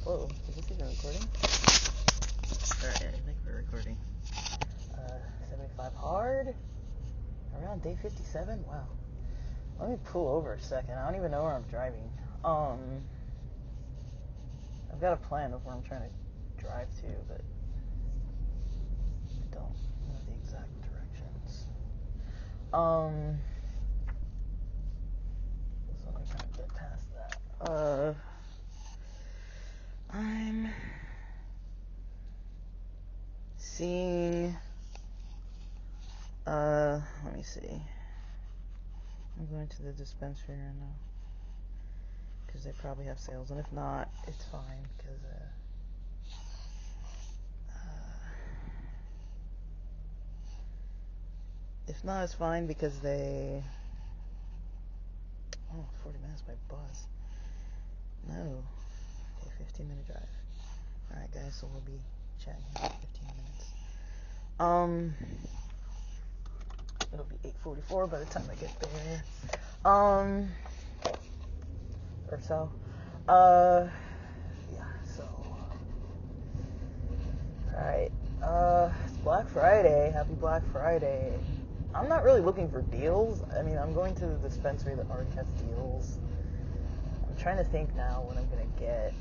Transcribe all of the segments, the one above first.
Whoa, is this even recording? Alright, I think we're recording. 75 hard? Around day 57? Wow. Let me pull over a second. I don't even know where I'm driving. I've got a plan of where I'm trying to drive to, but I don't know the exact directions. So let me kind of get past that. I'm seeing, let me see. I'm going to the dispensary right now, because they probably have sales, and if not, it's fine, because, if not, it's fine, because they, 40 minutes by bus. No. Okay, 15-minute drive. Alright, guys, so we'll be chatting here for 15 minutes. It'll be 8:44 by the time I get there. Or so. Yeah, so. Alright. It's Black Friday. Happy Black Friday. I'm not really looking for deals. I mean, I'm going to the dispensary that already has deals. I'm trying to think now what I'm gonna get.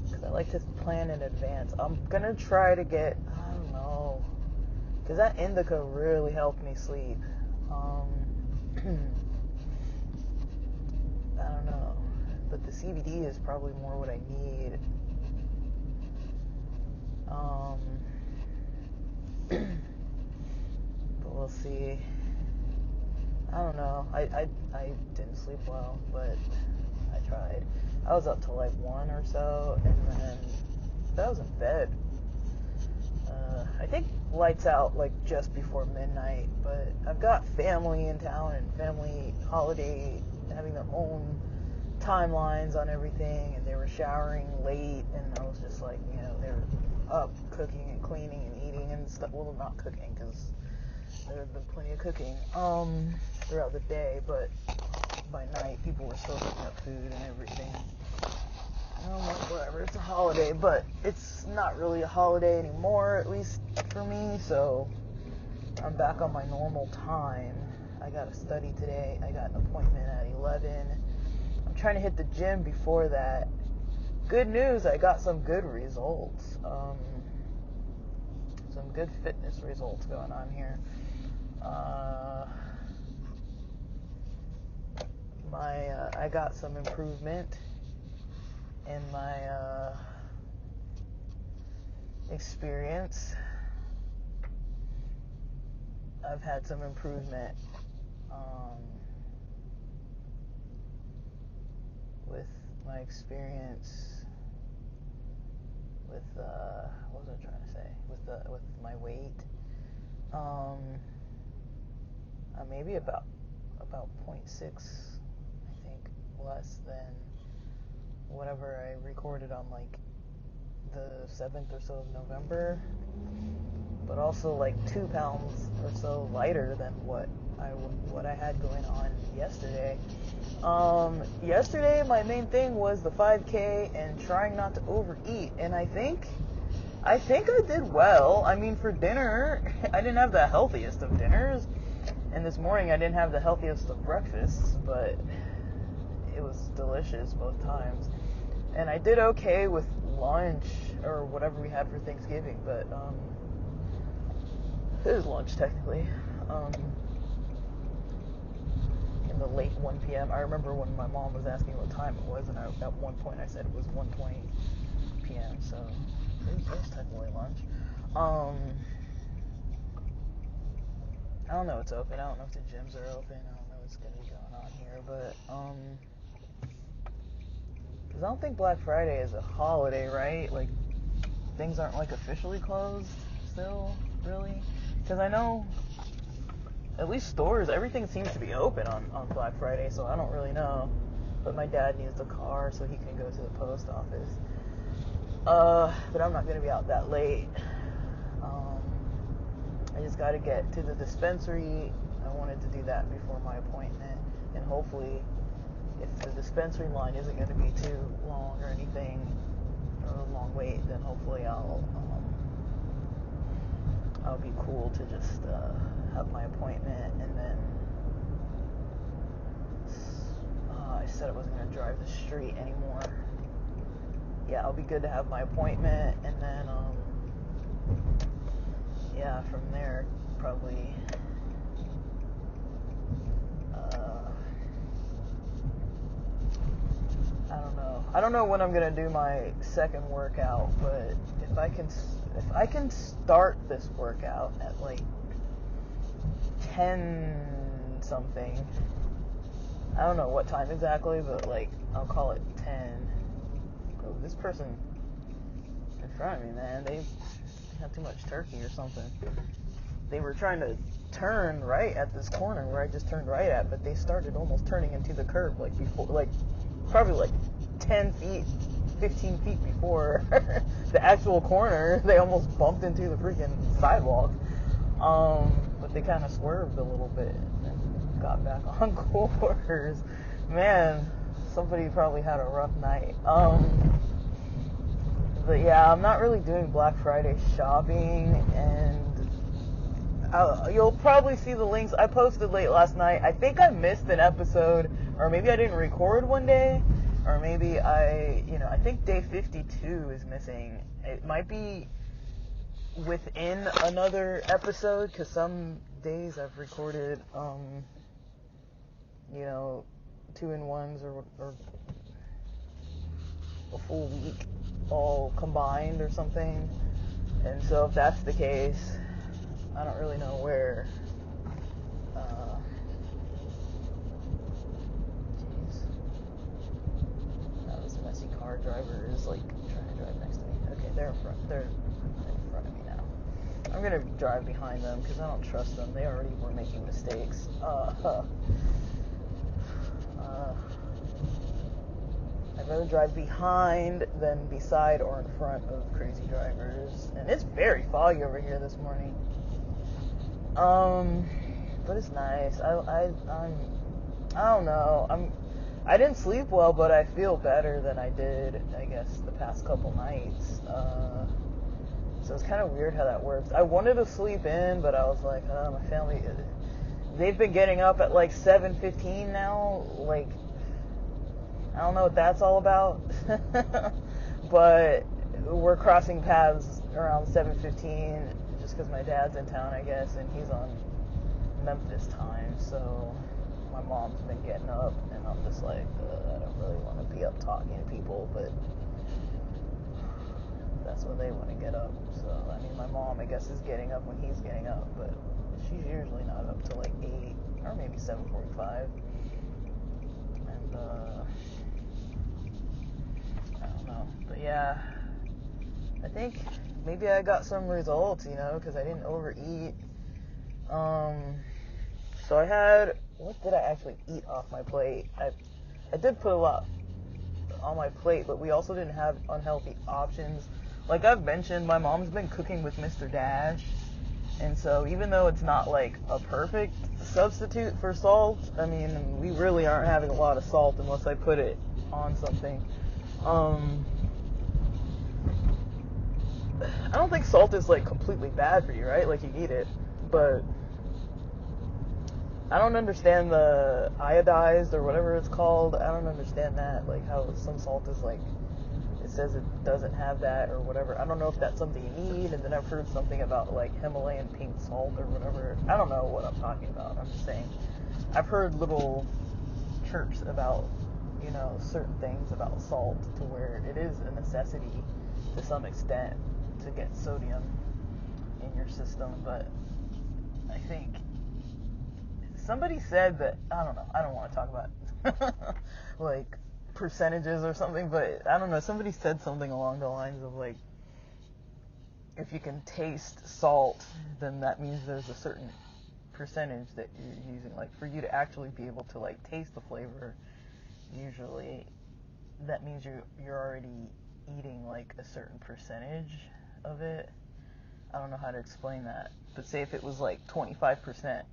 Because I like to plan in advance. I'm gonna try to get, I don't know, because that indica really helped me sleep. I don't know, but the CBD is probably more what I need. But we'll see. I don't know. I didn't sleep well, but I tried. I was up till like 1 or so, and then I was in bed. I think lights out like just before midnight, but I've got family in town and family holiday having their own timelines on everything, and they were showering late, and I was just like, they were up cooking and cleaning and eating and stuff. Well, not cooking, because there had been plenty of cooking throughout the day, but by night people were still cooking up food and everything. I'm like, whatever, it's a holiday, but it's not really a holiday anymore, at least for me, so I'm back on my normal time. I got to study today. I got an appointment at 11. I'm trying to hit the gym before that. Good news, I got some good results. Some good fitness results going on here. I got some improvement in my experience. I've had some improvement with my experience with what was I trying to say? With my weight. Maybe about 0.6, I think, less than whatever I recorded on like the 7th or so of November, but also like 2 pounds or so lighter than what I had going on yesterday. Yesterday my main thing was the 5K and trying not to overeat, and I think I did well. I mean, for dinner, I didn't have the healthiest of dinners, and this morning I didn't have the healthiest of breakfasts, but it was delicious both times. And I did okay with lunch, or whatever we had for Thanksgiving, but it was lunch technically. In the late 1 p.m. I remember when my mom was asking what time it was, and at one point I said it was 1:20 p.m., so it was technically lunch. I don't know what's open. I don't know if the gyms are open. I don't know what's going to be going on here, but because I don't think Black Friday is a holiday, right? Like, things aren't like officially closed still, really. Because I know at least stores, everything seems to be open on Black Friday, so I don't really know. But my dad needs a car so he can go to the post office. But I'm not going to be out that late. I just got to get to the dispensary. I wanted to do that before my appointment, and hopefully if the dispensary line isn't going to be too long or anything, or a long wait, then hopefully I'll be cool to just have my appointment, and then I said I wasn't going to drive the street anymore. Yeah, I'll be good to have my appointment, and then yeah, from there probably I don't know when I'm gonna do my second workout, but if I can start this workout at like 10 something, I don't know what time exactly, but like I'll call it 10. Oh, this person in front of me, man, they had too much turkey or something. They were trying to turn right at this corner where I just turned right at, but they started almost turning into the curb like before, like probably like 10 feet, 15 feet before the actual corner. They almost bumped into the freaking sidewalk. But they kind of swerved a little bit and got back on course. Man, somebody probably had a rough night. But yeah, I'm not really doing Black Friday shopping, and you'll probably see the links. I posted late last night. I think I missed an episode, or maybe I didn't record one day, or maybe I think day 52 is missing. It might be within another episode, because some days I've recorded, 2-in-1s or a full week all combined or something. And so if that's the case, I don't really know where. Jeez. This messy car driver is like trying to drive next to me. Okay, they're in front. They're in front of me now. I'm gonna drive behind them because I don't trust them. They already were making mistakes. I'd rather drive behind than beside or in front of crazy drivers. And it's very foggy over here this morning. But it's nice. I don't know. I didn't sleep well, but I feel better than I did, I guess, the past couple nights. So it's kind of weird how that works. I wanted to sleep in, but I was like, my family, they've been getting up at like 7:15 now. Like, I don't know what that's all about. But we're crossing paths around 7:15 just because my dad's in town, I guess, and he's on Memphis time. So my mom's been getting up, and I'm just like, I don't really want to be up talking to people, but that's when they want to get up. So, I mean, my mom, I guess, is getting up when he's getting up, but she's usually not up till like 8 or maybe 7:45. And, I don't know. But yeah, I think maybe I got some results, because I didn't overeat. So I had, what did I actually eat off my plate? I did put a lot on my plate, but we also didn't have unhealthy options. Like I've mentioned, my mom's been cooking with Mr. Dash, and so even though it's not like a perfect substitute for salt, I mean, we really aren't having a lot of salt unless I put it on something. I don't think salt is like completely bad for you, right? Like you need it, but I don't understand the iodized or whatever it's called. I don't understand that, like how some salt is like, it says it doesn't have that or whatever. I don't know if that's something you need. And then I've heard something about like Himalayan pink salt or whatever. I don't know what I'm talking about. I'm just saying, I've heard little chirps about, certain things about salt to where it is a necessity to some extent to get sodium in your system. But I think somebody said that, I don't know, I don't want to talk about like percentages or something, but I don't know, somebody said something along the lines of like, if you can taste salt, then that means there's a certain percentage that you're using. Like for you to actually be able to like taste the flavor, usually that means you're already eating like a certain percentage of it. I don't know how to explain that, but say if it was like 25%,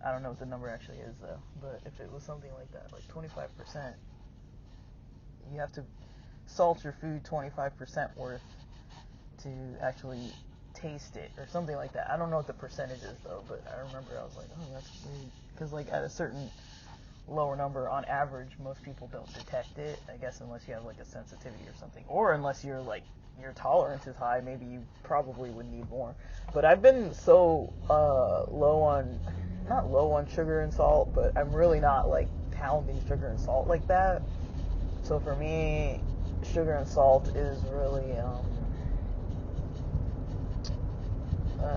I don't know what the number actually is though, but if it was something like that, like 25%, you have to salt your food 25% worth to actually taste it or something like that. I don't know what the percentage is though, but I remember I was like, oh, that's weird, because like at a certain lower number on average, most people don't detect it, I guess, unless you have like a sensitivity or something, or unless you're like your tolerance is high, maybe you probably would need more. But I've been so not low on sugar and salt, but I'm really not like pounding sugar and salt like that. So for me, sugar and salt is really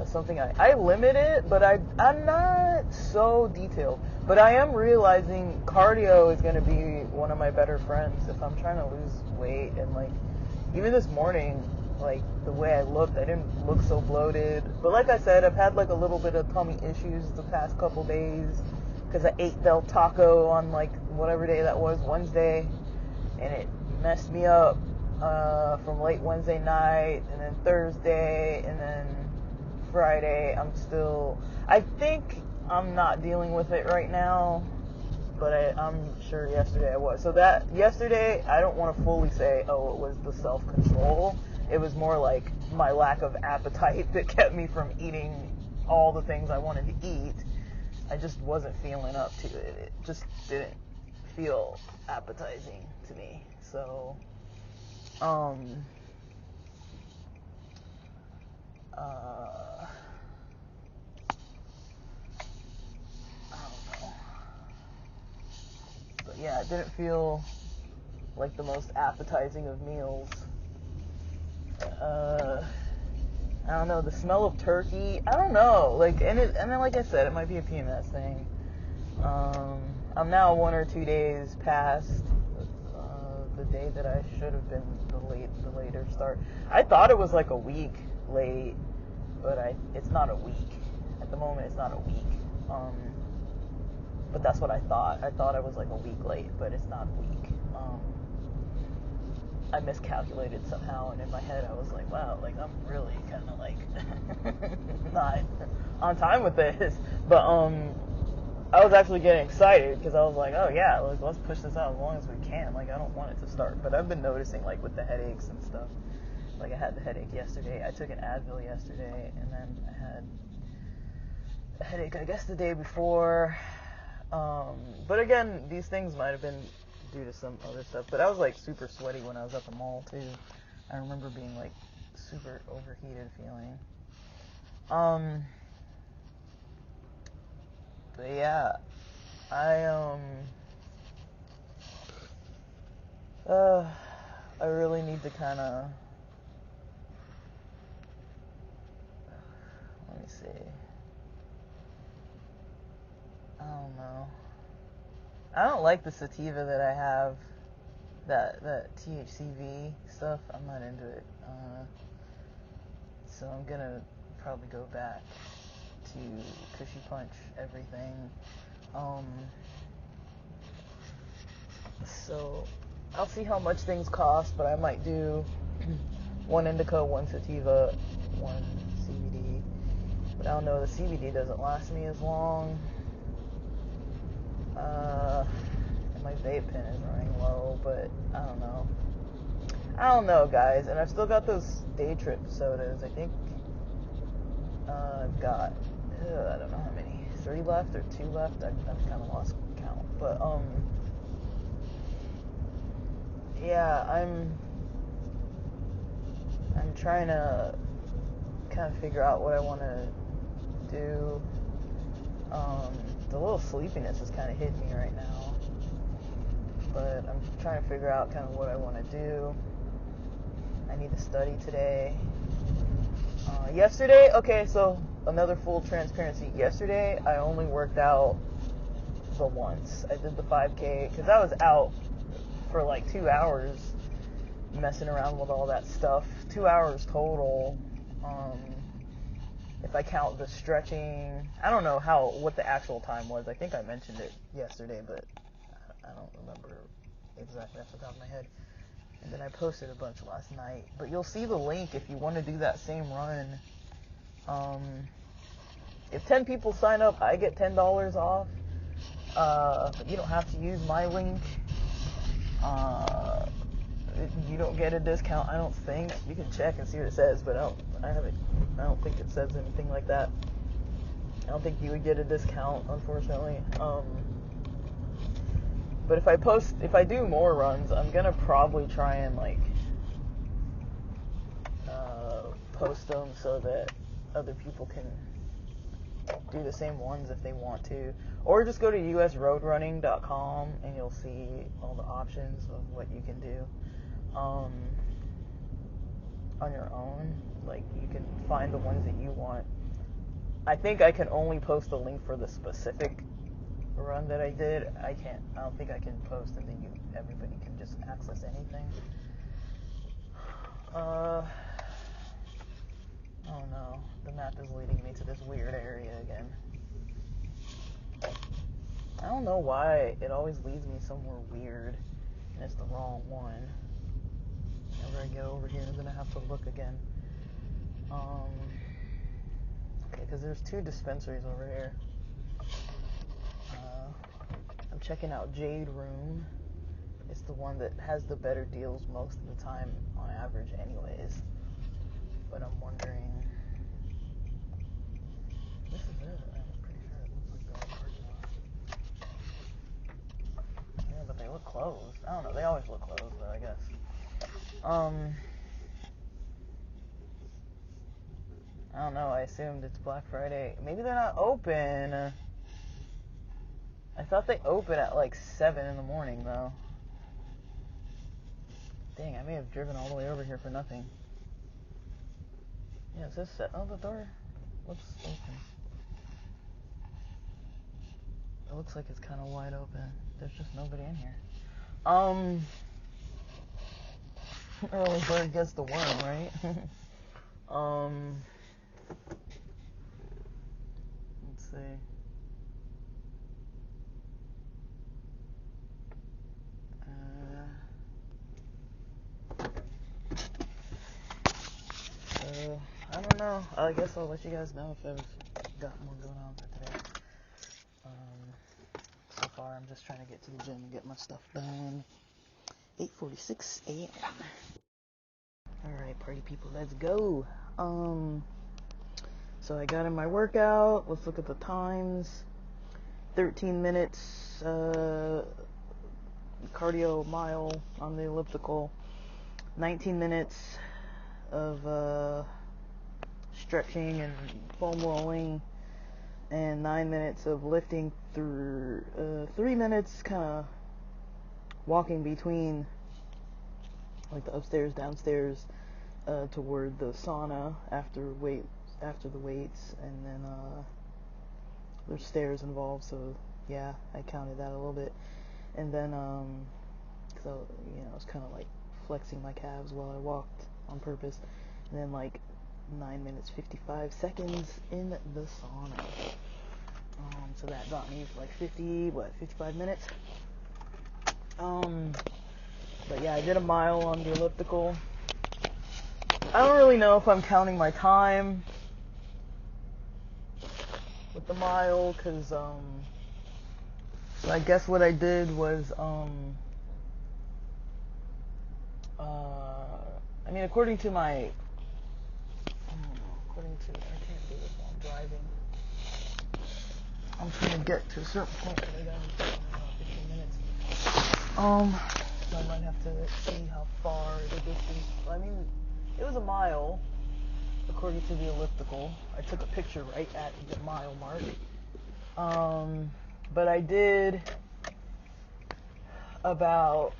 something I limit it, but I'm not so detailed. But I am realizing cardio is going to be one of my better friends if I'm trying to lose weight. And like, even this morning, like the way I looked, I didn't look so bloated. But like I said, I've had like a little bit of tummy issues the past couple days because I ate Del Taco on like whatever day that was, Wednesday, and it messed me up from late Wednesday night, and then Thursday, and then Friday. I think I'm not dealing with it right now, but I'm sure yesterday I was. So that yesterday, I don't want to fully say, oh, it was the self-control. It was more like my lack of appetite that kept me from eating all the things I wanted to eat. I just wasn't feeling up to it. It just didn't feel appetizing to me. So, I don't know. But yeah, it didn't feel like the most appetizing of meals. I don't know, the smell of turkey, I don't know, like, and then like I said, it might be a PMS thing. I'm now 1 or 2 days past the day that I should have been the later start. I thought it was like a week late, but it's not a week. At the moment, it's not a week. But that's what I thought. I thought I was like a week late, but it's not a week. I miscalculated somehow, and in my head I was like, wow, like I'm really kind of like not on time with this. But I was actually getting excited because I was like, oh yeah, like let's push this out as long as we can. Like I don't want it to start. But I've been noticing like with the headaches and stuff. Like I had the headache yesterday. I took an Advil yesterday, and then I had a headache I guess the day before. But again, these things might have been due to some other stuff. But I was like super sweaty when I was at the mall too. I remember being like super overheated feeling. But yeah, I I really need to kind of, let me see. I don't know. I don't like the sativa that I have. That THCV stuff, I'm not into it. So I'm gonna probably go back to Cushy Punch everything. So I'll see how much things cost, but I might do 1 indica, 1 sativa, 1 CBD. But I don't know, the CBD doesn't last me as long. And my vape pen is running low, but I don't know. I don't know, guys. And I've still got those Day Trip sodas. I think I've got, I don't know how many, 3 left or 2 left. I've kind of lost count. But, yeah, I'm trying to kind of figure out what I want to do. The little sleepiness is kind of hitting me right now. But I'm trying to figure out kind of what I want to do. I need to study today. Yesterday, okay, so another full transparency. Yesterday, I only worked out the once. I did the 5K because I was out for like 2 hours messing around with all that stuff. 2 hours total. If I count the stretching, I don't know what the actual time was. I think I mentioned it yesterday, but I don't remember exactly off the top of my head. And then I posted a bunch last night. But you'll see the link if you want to do that same run. If 10 people sign up, I get $10 off. But you don't have to use my link. You don't get a discount, I don't think. You can check and see what it says, but I don't think it says anything like that. I don't think you would get a discount, unfortunately. But if I do more runs, I'm gonna probably try and like post them so that other people can do the same ones if they want to, or just go to usroadrunning.com and you'll see all the options of what you can do on your own. Like, you can find the ones that you want. I think I can only post a link for the specific run that I did. I don't think I can post and then everybody can just access anything. Oh no, the map is leading me to this weird area again. I don't know why it always leads me somewhere weird, and it's the wrong one. Whenever I get over here, then I have to look again. Okay, because there's 2 dispensaries over here. I'm checking out Jade Room. It's the one that has the better deals most of the time, on average anyways. But I'm wondering... This is it. I'm pretty sure it looks like they're all parking lot. Yeah, but they look closed. I don't know. They always look closed, though, I guess. I don't know. I assumed it's Black Friday. Maybe they're not open. I thought they open at like 7 in the morning, though. Dang, I may have driven all the way over here for nothing. Yeah, is this set? Oh, the door looks open. It looks like it's kind of wide open. There's just nobody in here. Early bird gets the worm, right? Let's see. I don't know. I guess I'll let you guys know if I've got more going on for today. So far, I'm just trying to get to the gym and get my stuff done. 8:46 a.m. Alright, party people, let's go. So I got in my workout. Let's look at the times. 13 minutes cardio mile on the elliptical. 19 minutes of stretching and foam rolling, and 9 minutes of lifting through 3 minutes kind of walking between like the upstairs downstairs toward the sauna after the weights, and then there's stairs involved, so yeah, I counted that a little bit. And then so it's kind of like flexing my calves while I walked on purpose. And then like 9 minutes 55 seconds in the sauna. So that got me like 55 minutes. But yeah, I did a mile on the elliptical. I don't really know if I'm counting my time with the mile, cause so I guess what I did was I mean, according to I can't do this while I'm driving. I'm trying to get to a certain point that I got in 15 minutes. So I might have to see how far the distance. I mean, it was a mile, according to the elliptical. I took a picture right at the mile mark. But I did about,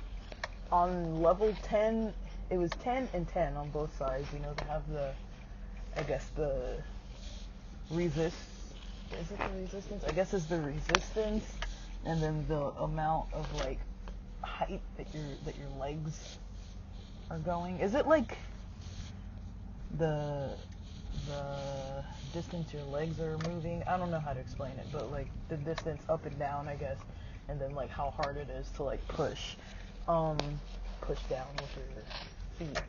on level 10, it was 10 and 10 on both sides. They have the resist. Is it the resistance? I guess it's the resistance, and then the amount of like height that your legs are going. Is it like the distance your legs are moving? I don't know how to explain it, but like the distance up and down, I guess, and then like how hard it is to like push down with your feet.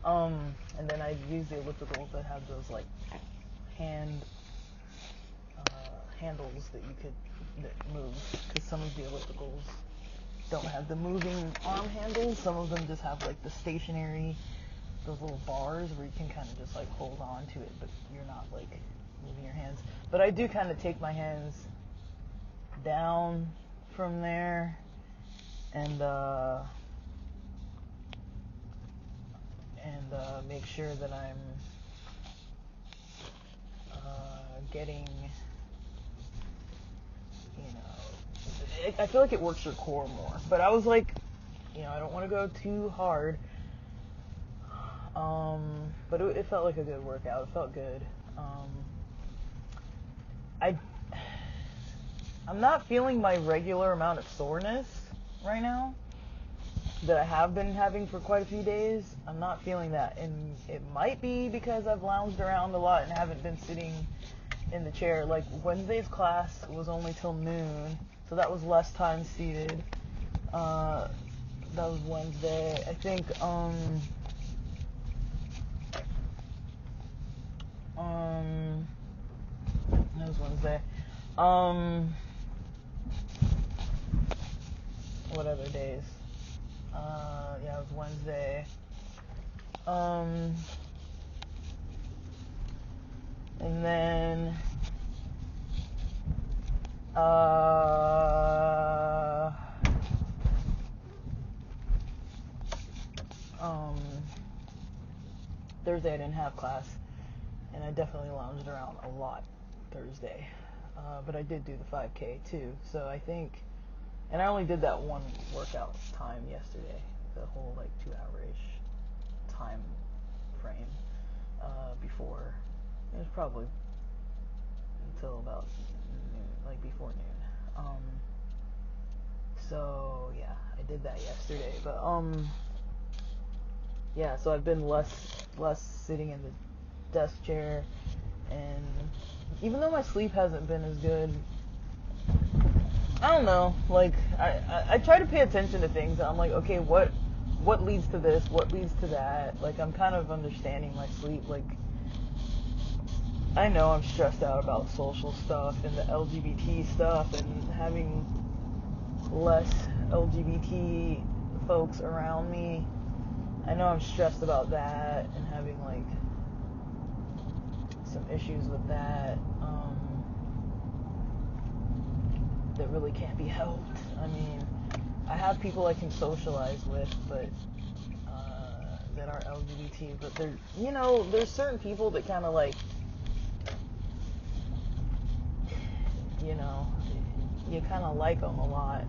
And then I use the ellipticals that have those like hand handles that move, because some of the ellipticals don't have the moving arm handles. Some of them just have like the stationary, those little bars where you can kind of just like hold on to it, but you're not like moving your hands. But I do kind of take my hands down from there and make sure that I'm getting, I feel like it works your core more. But I was like, I don't want to go too hard. But it felt like a good workout. It felt good. I'm not feeling my regular amount of soreness right now that I have been having for quite a few days. I'm not feeling that, and it might be because I've lounged around a lot and haven't been sitting in the chair. Like Wednesday's class was only till noon, so that was less time seated. That was Wednesday. I think that was Wednesday. What other days? Yeah, it was Wednesday. And then Thursday I didn't have class, and I definitely lounged around a lot Thursday. But I did do the 5K too, so I think, and I only did that one workout time yesterday, the whole like 2-hour-ish time frame before. It was probably until about noon, like before noon. So yeah, I did that yesterday, but yeah, so I've been less sitting in the desk chair, and even though my sleep hasn't been as good, I don't know, like I try to pay attention to things. I'm like, okay, what leads to this, what leads to that. Like I'm kind of understanding my sleep. Like I know I'm stressed out about social stuff and the LGBT stuff and having less LGBT folks around me. I know I'm stressed about that and having like some issues with that that really can't be helped. I mean, I have people I can socialize with, but that are LGBT, but there's certain people that kind of like, you kind of like them a lot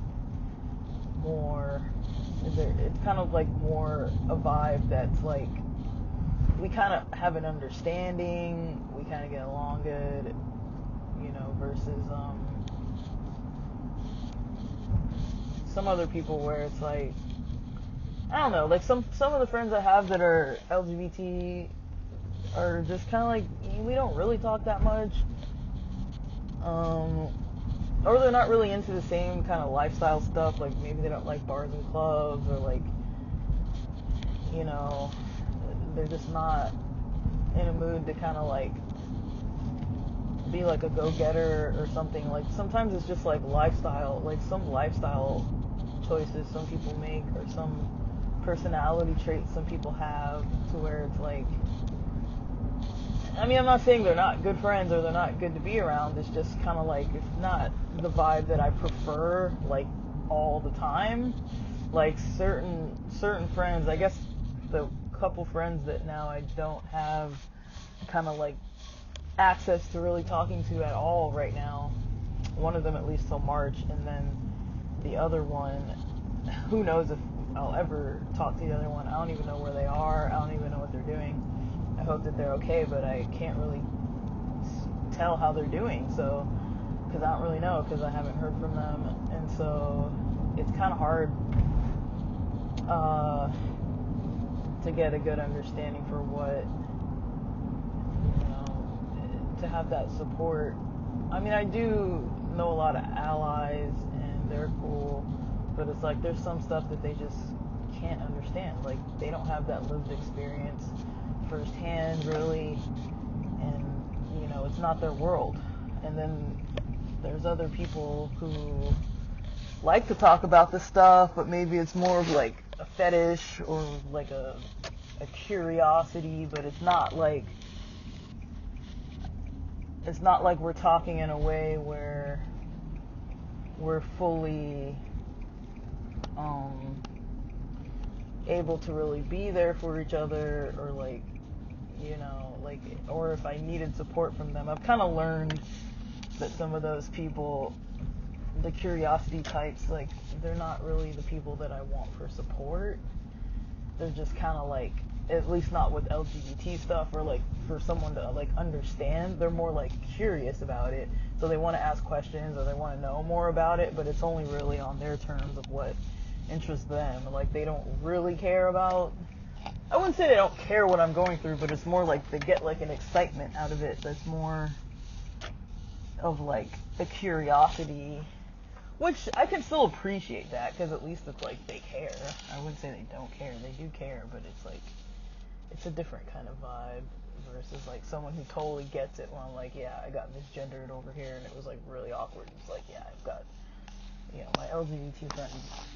more. It's kind of like more a vibe that's like, we kind of have an understanding, we kind of get along good, versus some other people where it's like, I don't know, like some of the friends I have that are LGBT are just kind of like, we don't really talk that much, or they're not really into the same kind of lifestyle stuff. Like maybe they don't like bars and clubs, or like, they're just not in a mood to kind of like be like a go-getter or something. Like sometimes it's just like lifestyle, like some lifestyle choices some people make, or some personality traits some people have, to where it's like, I mean, I'm not saying they're not good friends or they're not good to be around. It's just kind of like, it's not the vibe that I prefer, like, all the time. Like, certain friends, I guess the couple friends that now I don't have kind of, like, access to really talking to at all right now. One of them at least till March, and then the other one, who knows if I'll ever talk to the other one. I don't even know where they are. I don't even know what they're doing. I hope that they're okay, but I can't really tell how they're doing, so, because I don't really know, because I haven't heard from them, and so it's kind of hard to get a good understanding for what, to have that support. I mean, I do know a lot of allies, and they're cool, but it's like, there's some stuff that they just can't understand. Like, they don't have that lived experience firsthand, really, and it's not their world. And then there's other people who like to talk about this stuff, but maybe it's more of like a fetish or like a curiosity, but it's not like we're talking in a way where we're fully able to really be there for each other, or like, you know, like, or if I needed support from them. I've kind of learned that some of those people, the curiosity types, like, they're not really the people that I want for support. They're just kind of like, at least not with LGBT stuff, or like for someone to like understand. They're more like curious about it, so they want to ask questions or they want to know more about it, but it's only really on their terms of what interests them. Like, they don't really care about, I wouldn't say they don't care what I'm going through, but it's more like they get like an excitement out of it that's more of like a curiosity, which I can still appreciate that, because at least it's like they care. I wouldn't say they don't care, they do care, but it's like, it's a different kind of vibe versus like someone who totally gets it when I'm like, yeah, I got misgendered over here and it was like really awkward. It's like, yeah, I've got, you know, my LGBT friends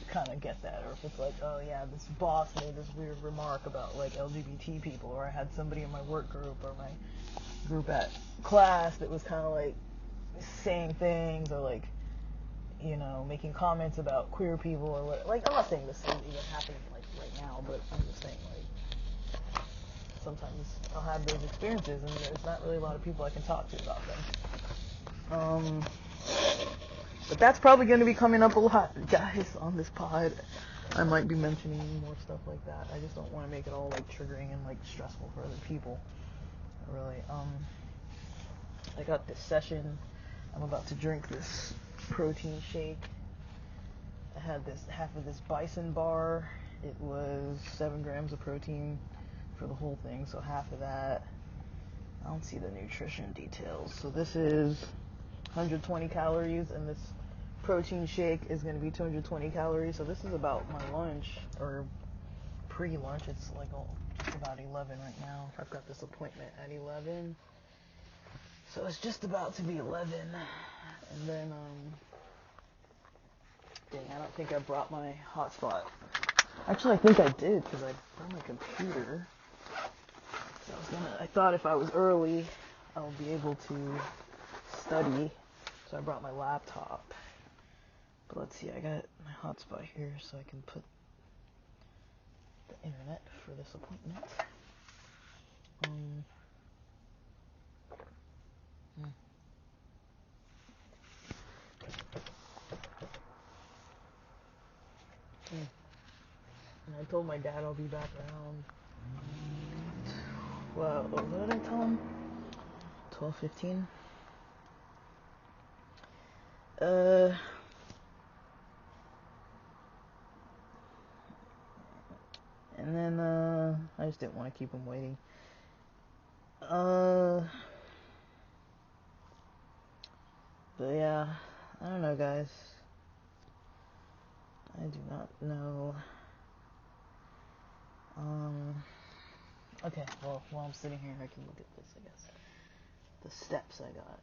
kind of get that. Or if it's like, oh yeah, this boss made this weird remark about like LGBT people, or I had somebody in my work group or my group at class that was kind of like saying things, or like, you know, making comments about queer people, or what. Like, I'm not saying this is even happening like right now, but I'm just saying, like, sometimes I'll have those experiences and there's not really a lot of people I can talk to about them. But that's probably going to be coming up a lot, guys, on this pod. I might be mentioning more stuff like that. I just don't want to make it all like triggering and like stressful for other people. Really. I got this session. I'm about to drink this protein shake. I had this half of this bison bar. It was 7 grams of protein for the whole thing, so half of that. I don't see the nutrition details. So this is 120 calories, and this protein shake is going to be 220 calories. So this is about my lunch, or pre-lunch. It's like just about 11 right now. I've got this appointment at 11. So it's just about to be 11. And then, dang, I don't think I brought my hotspot. Actually, I think I did, because I brought my computer. So I thought if I was early, I'll be able to study. So I brought my laptop. But let's see, I got my hotspot here so I can put the internet for this appointment. And I told my dad I'll be back around, well, what did I tell him? 12:15? And then, I just didn't want to keep him waiting. But yeah, I don't know, guys. I do not know. Okay, well, while I'm sitting here, I can look at this, I guess. The steps I got.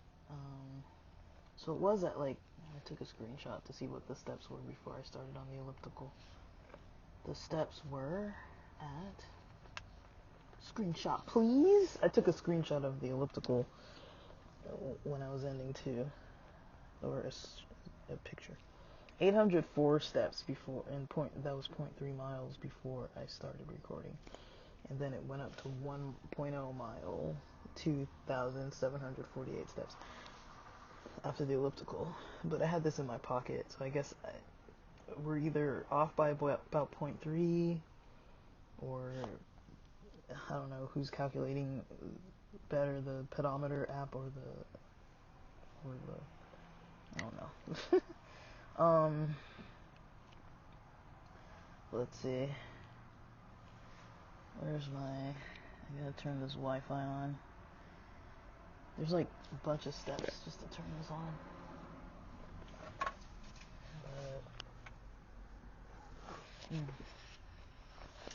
So it was at, like, I took a screenshot to see what the steps were before I started on the elliptical. The steps were at, screenshot please. I took a screenshot of the elliptical when I was ending too, or a picture. 804 steps before, and that was 0.3 miles before I started recording. And then it went up to 1.0 mile, 2,748 steps after the elliptical. But I had this in my pocket, so I guess we're either off by about 0.3, or I don't know who's calculating better, the pedometer app or the I don't know. Let's see. Where's I gotta turn this Wi-Fi on. There's like a bunch of steps just to turn this on.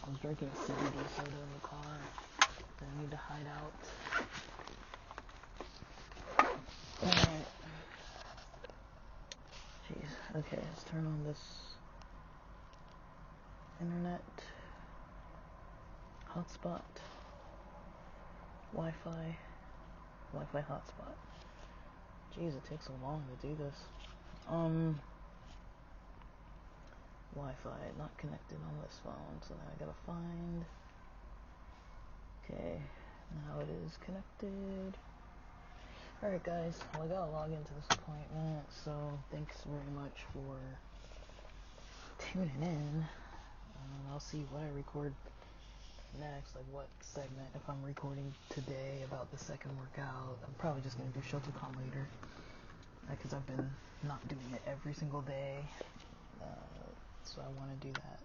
I was drinking CBD soda in the car. Then I need to hide out. Alright. Okay, let's turn on this internet hotspot, Wi-Fi hotspot. Jeez, it takes so long to do this. Wi-Fi not connected on this phone, so now I gotta find. Okay, now it is connected. Alright guys, well I gotta log into this appointment, so thanks very much for tuning in. I'll see what I record next, like what segment, if I'm recording today about the second workout. I'm probably just gonna do Shotokan later, because I've been not doing it every single day, so I want to do that.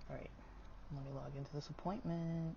Alright, let me log into this appointment.